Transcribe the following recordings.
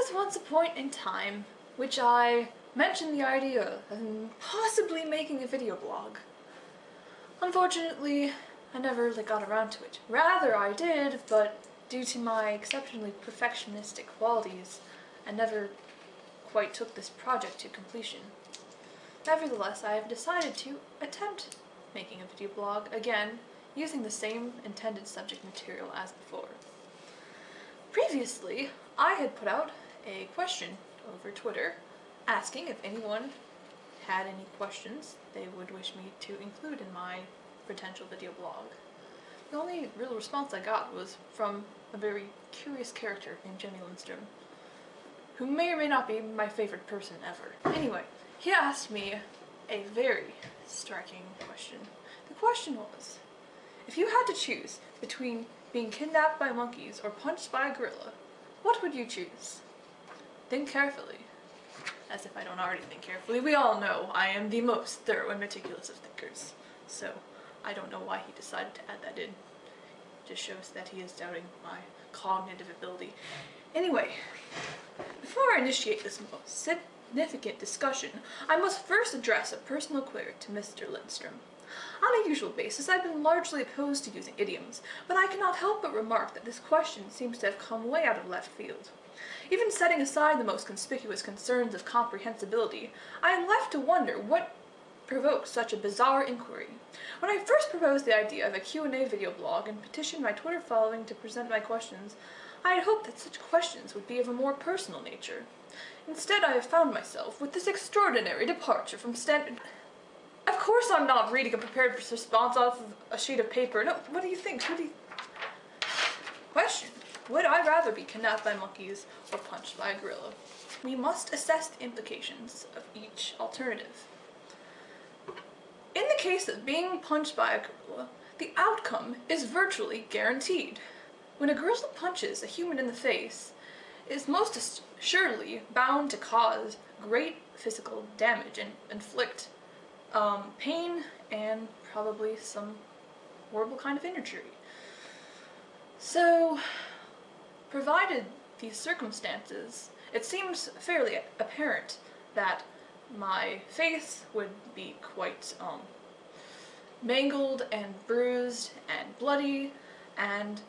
was once a point in time which I mentioned the idea of possibly making a video blog. Unfortunately, I never really got around to it. Rather, I did, but due to my exceptionally perfectionistic qualities, I never quite took this project to completion. Nevertheless, I have decided to attempt making a video blog again, using the same intended subject material as before. Previously, I had put out a question over Twitter asking if anyone had any questions they would wish me to include in my potential video blog. The only real response I got was from a very curious character named Jenny Lindstrom, who may or may not be my favorite person ever. Anyway, he asked me a very striking question. The question was, if you had to choose between being kidnapped by monkeys or punched by a gorilla, what would you choose? Think carefully. As if I don't already think carefully. We all know I am the most thorough and meticulous of thinkers, so I don't know why he decided to add that in. It just shows that he is doubting my cognitive ability. Anyway, before I initiate this most significant discussion, I must first address a personal query to Mr. Lindstrom. On a usual basis, I've been largely opposed to using idioms, but I cannot help but remark that this question seems to have come way out of left field. Even setting aside the most conspicuous concerns of comprehensibility, I am left to wonder what provoked such a bizarre inquiry. When I first proposed the idea of a Q&A video blog and petitioned my Twitter following to present my questions, I had hoped that such questions would be of a more personal nature. Instead, I have found myself with this extraordinary departure from standard. Of course I'm not reading a prepared response off of a sheet of paper. No, what do you think? Question. Would I rather be kidnapped by monkeys or punched by a gorilla? We must assess the implications of each alternative. In the case of being punched by a gorilla, the outcome is virtually guaranteed. When a gorilla punches a human in the face, it is most assuredly bound to cause great physical damage and inflict pain and probably some horrible kind of injury. So, provided these circumstances, it seems fairly apparent that my face would be quite mangled and bruised and bloody, and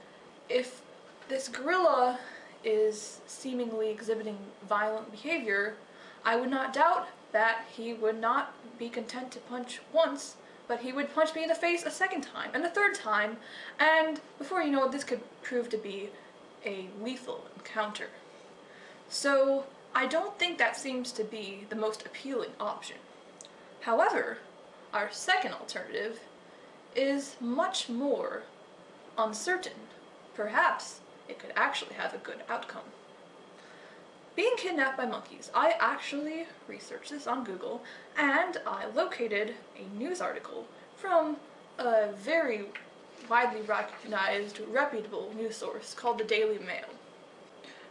if this gorilla is seemingly exhibiting violent behavior, I would not doubt that he would not be content to punch once, but he would punch me in the face a second time, and a third time, and before you know it, this could prove to be a lethal encounter. So, I don't think that seems to be the most appealing option. However, our second alternative is much more uncertain. Perhaps it could actually have a good outcome. Being kidnapped by monkeys. I actually researched this on Google, and I located a news article from a very widely recognized, reputable news source called the Daily Mail.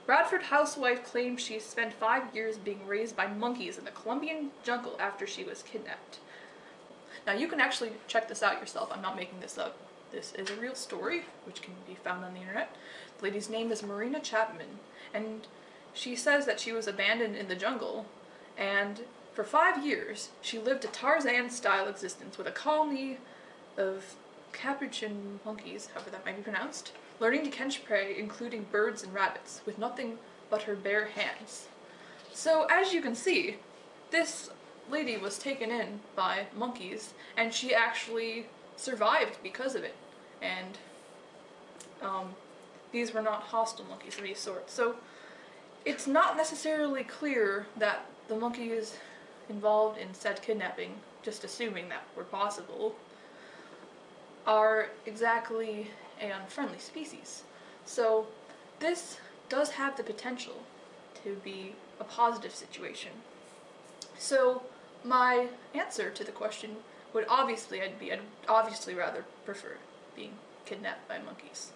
Bradford housewife claims she spent 5 years being raised by monkeys in the Colombian jungle after she was kidnapped. Now you can actually check this out yourself, I'm not making this up. This is a real story, which can be found on the internet. The lady's name is Marina Chapman, and she says that she was abandoned in the jungle, and for 5 years she lived a Tarzan-style existence with a colony of capuchin monkeys, however that might be pronounced, learning to catch prey, including birds and rabbits, with nothing but her bare hands. So, as you can see, this lady was taken in by monkeys, and she actually survived because of it. And these were not hostile monkeys of any sort. So, it's not necessarily clear that the monkeys involved in said kidnapping, just assuming that were possible, are exactly an unfriendly species. So this does have the potential to be a positive situation. So my answer to the question would obviously I'd obviously rather prefer being kidnapped by monkeys.